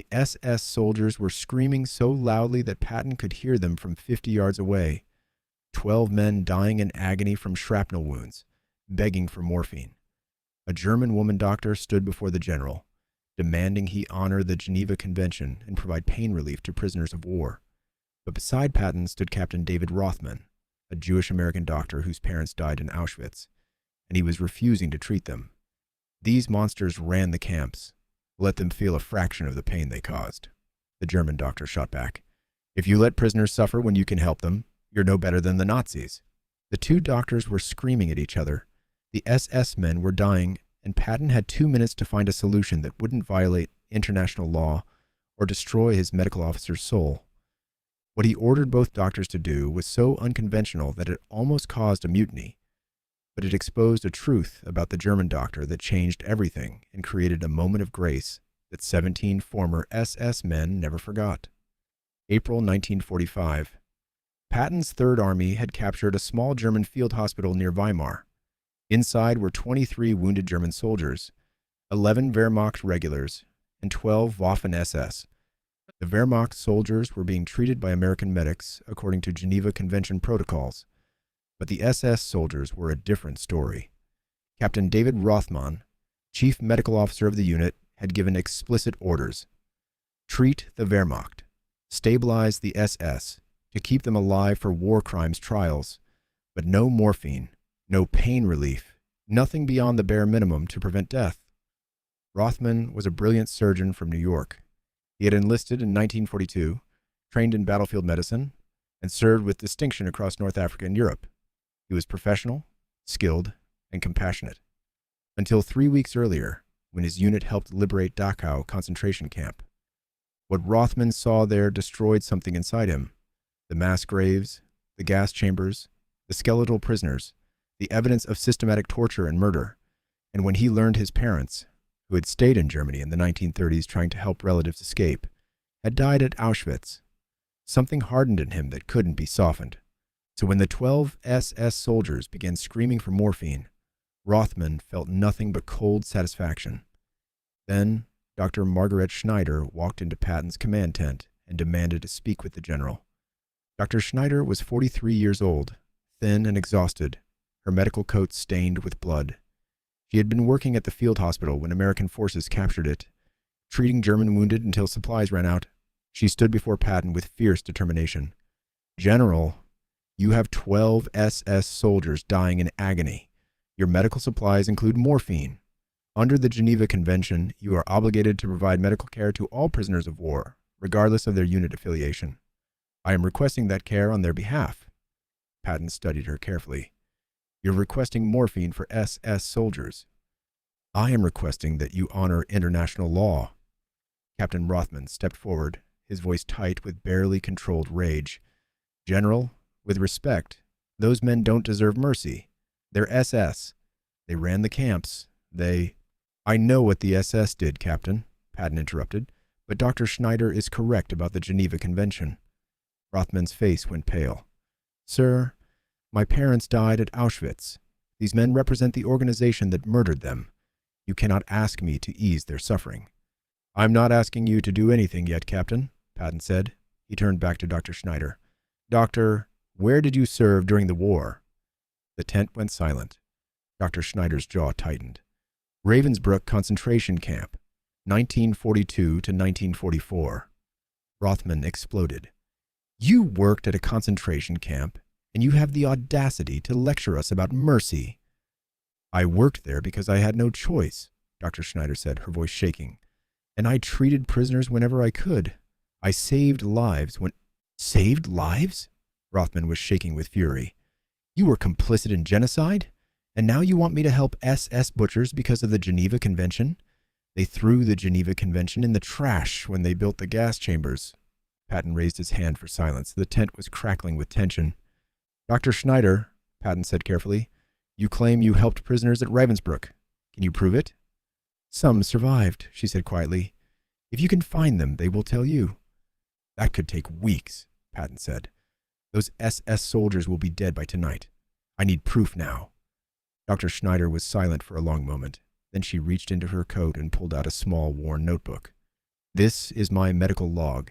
The SS soldiers were screaming so loudly that Patton could hear them from 50 yards away. 12 men dying in agony from shrapnel wounds, begging for morphine. A German woman doctor stood before the general, demanding he honor the Geneva Convention and provide pain relief to prisoners of war. But beside Patton stood Captain David Rothman, a Jewish-American doctor whose parents died in Auschwitz, and he was refusing to treat them. These monsters ran the camps. Let them feel a fraction of the pain they caused. The German doctor shot back. If you let prisoners suffer when you can help them, you're no better than the Nazis. The two doctors were screaming at each other. The SS men were dying, and Patton had 2 minutes to find a solution that wouldn't violate international law or destroy his medical officer's soul. What he ordered both doctors to do was so unconventional that it almost caused a mutiny, but it exposed a truth about the German doctor that changed everything and created a moment of grace that 17 former SS men never forgot. April 1945. Patton's Third Army had captured a small German field hospital near Weimar. Inside were 23 wounded German soldiers, 11 Wehrmacht regulars, and 12 Waffen-SS. The Wehrmacht soldiers were being treated by American medics according to Geneva Convention protocols, but the SS soldiers were a different story. Captain David Rothman, chief medical officer of the unit, had given explicit orders. Treat the Wehrmacht, stabilize the SS, to keep them alive for war crimes trials, but no morphine, no pain relief, nothing beyond the bare minimum to prevent death. Rothman was a brilliant surgeon from New York. He had enlisted in 1942, trained in battlefield medicine, and served with distinction across North Africa and Europe. He was professional, skilled, and compassionate. Until 3 weeks earlier, when his unit helped liberate Dachau concentration camp. What Rothman saw there destroyed something inside him. The mass graves, the gas chambers, the skeletal prisoners, the evidence of systematic torture and murder. And when he learned his parents, who had stayed in Germany in the 1930s trying to help relatives escape, had died at Auschwitz, something hardened in him that couldn't be softened. So when the 12 SS soldiers began screaming for morphine, Rothman felt nothing but cold satisfaction. Then Dr. Margaret Schneider walked into Patton's command tent and demanded to speak with the general. Dr. Schneider was 43 years old, thin and exhausted, her medical coat stained with blood. She had been working at the field hospital when American forces captured it, treating German wounded until supplies ran out. She stood before Patton with fierce determination. "General, you have 12 SS soldiers dying in agony. Your medical supplies include morphine. Under the Geneva Convention, you are obligated to provide medical care to all prisoners of war, regardless of their unit affiliation. I am requesting that care on their behalf." Patton studied her carefully. "You're requesting morphine for SS soldiers. I am requesting that you honor international law." Captain Rothman stepped forward, his voice tight with barely controlled rage. "General, with respect, those men don't deserve mercy. They're SS. They ran the camps. I know what the SS did, Captain," Patton interrupted, "but Dr. Schneider is correct about the Geneva Convention." Rothman's face went pale. "Sir, my parents died at Auschwitz. These men represent the organization that murdered them. You cannot ask me to ease their suffering." "I'm not asking you to do anything yet, Captain," Patton said. He turned back to Dr. Schneider. "Doctor, where did you serve during the war?" The tent went silent. Dr. Schneider's jaw tightened. "Ravensbrück concentration camp, 1942 to 1944. Rothman exploded. "You worked at a concentration camp, and you have the audacity to lecture us about mercy." "I worked there because I had no choice," Dr. Schneider said, her voice shaking. "And I treated prisoners whenever I could. I saved lives when—" "Saved lives?" Rothman was shaking with fury. "You were complicit in genocide? And now you want me to help SS butchers because of the Geneva Convention? They threw the Geneva Convention in the trash when they built the gas chambers." Patton raised his hand for silence. The tent was crackling with tension. "Dr. Schneider," Patton said carefully, "you claim you helped prisoners at Ravensbrück. Can you prove it?" "Some survived," she said quietly. "If you can find them, they will tell you." "That could take weeks," Patton said. "Those SS soldiers will be dead by tonight. I need proof now." Dr. Schneider was silent for a long moment. Then she reached into her coat and pulled out a small, worn notebook. This is my medical log.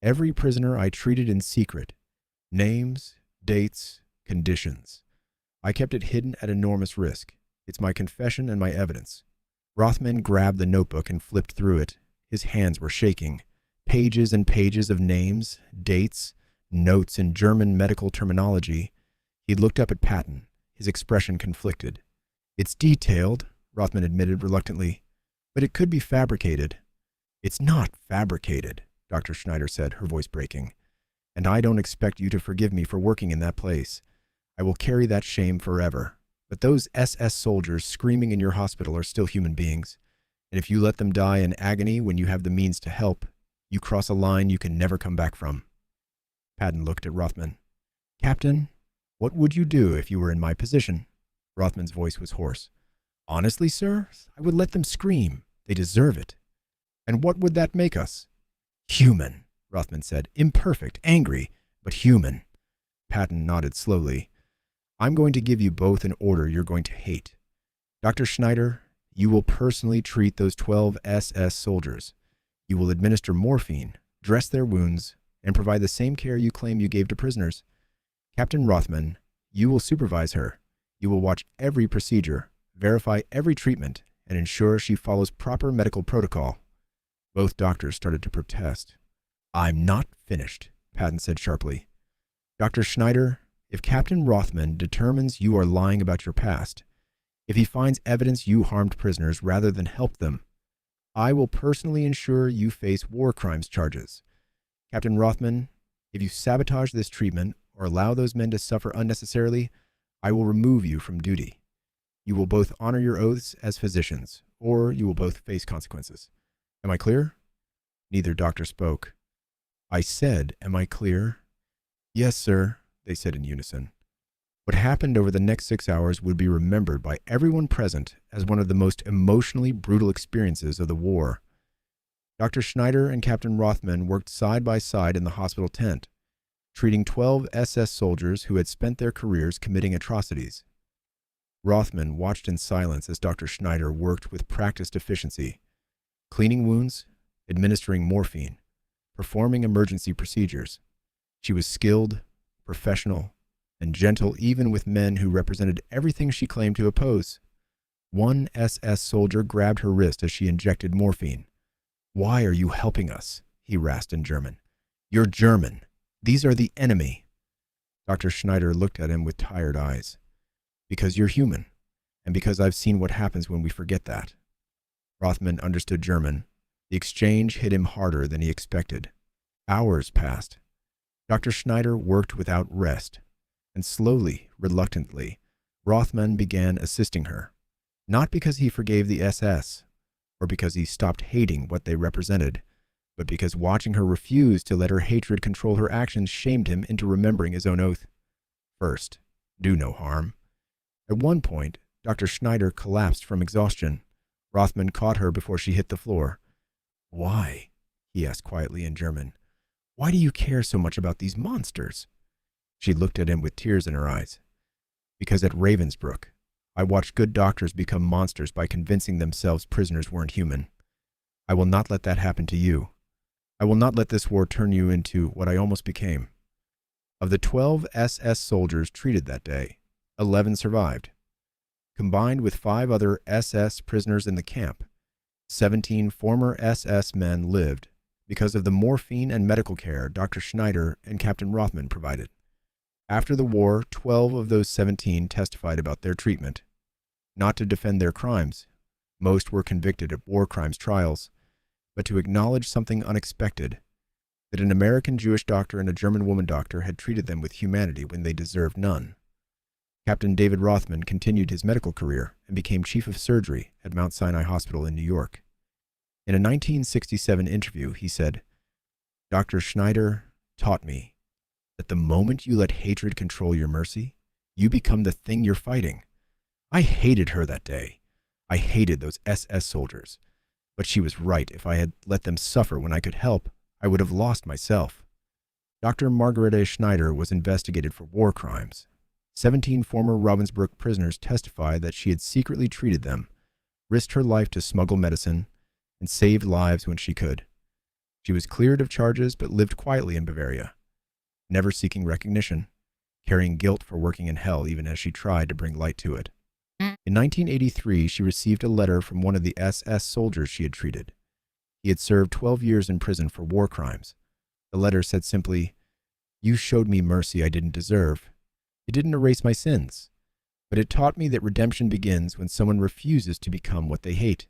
Every prisoner I treated in secret. Names, dates, conditions. I kept it hidden at enormous risk. It's my confession and my evidence." Rothman grabbed the notebook and flipped through it. His hands were shaking. Pages and pages of names, dates, notes in German medical terminology. He looked up at Patton, his expression conflicted. "It's detailed," Rothman admitted reluctantly, "but it could be fabricated." "It's not fabricated," Dr. Schneider said, her voice breaking. "And I don't expect you to forgive me for working in that place. I will carry that shame forever. But those SS soldiers screaming in your hospital are still human beings. And if you let them die in agony when you have the means to help, you cross a line you can never come back from." Patton looked at Rothman. "Captain, what would you do if you were in my position?" Rothman's voice was hoarse. "Honestly, sir, I would let them scream. They deserve it." "And what would that make us?" "Human," Rothman said. "Imperfect, angry, but human." Patton nodded slowly. "I'm going to give you both an order you're going to hate. Dr. Schneider, you will personally treat those 12 SS soldiers. You will administer morphine, dress their wounds, and provide the same care you claim you gave to prisoners. Captain Rothman, you will supervise her. You will watch every procedure, verify every treatment, and ensure she follows proper medical protocol." Both doctors started to protest. "I'm not finished," Patton said sharply. "Dr. Schneider, if Captain Rothman determines you are lying about your past, if he finds evidence you harmed prisoners rather than helped them, I will personally ensure you face war crimes charges. Captain Rothman, if you sabotage this treatment or allow those men to suffer unnecessarily, I will remove you from duty. You will both honor your oaths as physicians, or you will both face consequences. Am I clear?" Neither doctor spoke. "I said, am I clear?" "Yes, sir," they said in unison. What happened over the next 6 hours would be remembered by everyone present as one of the most emotionally brutal experiences of the war. Dr. Schneider and Captain Rothman worked side by side in the hospital tent, treating 12 SS soldiers who had spent their careers committing atrocities. Rothman watched in silence as Dr. Schneider worked with practiced efficiency, cleaning wounds, administering morphine, performing emergency procedures. She was skilled, professional, and gentle even with men who represented everything she claimed to oppose. One SS soldier grabbed her wrist as she injected morphine. "Why are you helping us?" he rasped in German. "You're German. These are the enemy." Dr. Schneider looked at him with tired eyes. "Because you're human, and because I've seen what happens when we forget that." Rothman understood German. The exchange hit him harder than he expected. Hours passed. Dr. Schneider worked without rest, and slowly, reluctantly, Rothman began assisting her, not because he forgave the SS, or because he stopped hating what they represented, but because watching her refuse to let her hatred control her actions shamed him into remembering his own oath. First, do no harm. At one point, Dr. Schneider collapsed from exhaustion. Rothman caught her before she hit the floor. "Why?" he asked quietly in German. "Why do you care so much about these monsters?" She looked at him with tears in her eyes. "Because at Ravensbrück, I watched good doctors become monsters by convincing themselves prisoners weren't human. I will not let that happen to you. I will not let this war turn you into what I almost became." Of the 12 SS soldiers treated that day, 11 survived. Combined with 5 other SS prisoners in the camp, 17 former SS men lived because of the morphine and medical care Dr. Schneider and Captain Rothman provided. After the war, 12 of those 17 testified about their treatment. Not to defend their crimes, most were convicted at war crimes trials, but to acknowledge something unexpected, that an American Jewish doctor and a German woman doctor had treated them with humanity when they deserved none. Captain David Rothman continued his medical career and became chief of surgery at Mount Sinai Hospital in New York. In a 1967 interview, he said, "Dr. Schneider taught me that the moment you let hatred control your mercy, you become the thing you're fighting. I hated her that day. I hated those SS soldiers. But she was right. If I had let them suffer when I could help, I would have lost myself." Dr. Margarete Schneider was investigated for war crimes. 17 former Ravensbrück prisoners testified that she had secretly treated them, risked her life to smuggle medicine, and saved lives when she could. She was cleared of charges but lived quietly in Bavaria, never seeking recognition, carrying guilt for working in hell even as she tried to bring light to it. In 1983, she received a letter from one of the SS soldiers she had treated. He had served 12 years in prison for war crimes. The letter said simply, "You showed me mercy I didn't deserve. It didn't erase my sins, but it taught me that redemption begins when someone refuses to become what they hate.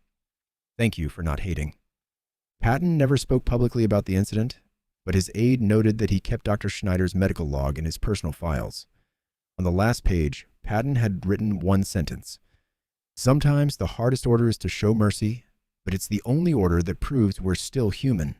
Thank you for not hating." Patton never spoke publicly about the incident, but his aide noted that he kept Dr. Schneider's medical log in his personal files. On the last page, Patton had written one sentence: "Sometimes the hardest order is to show mercy, but it's the only order that proves we're still human."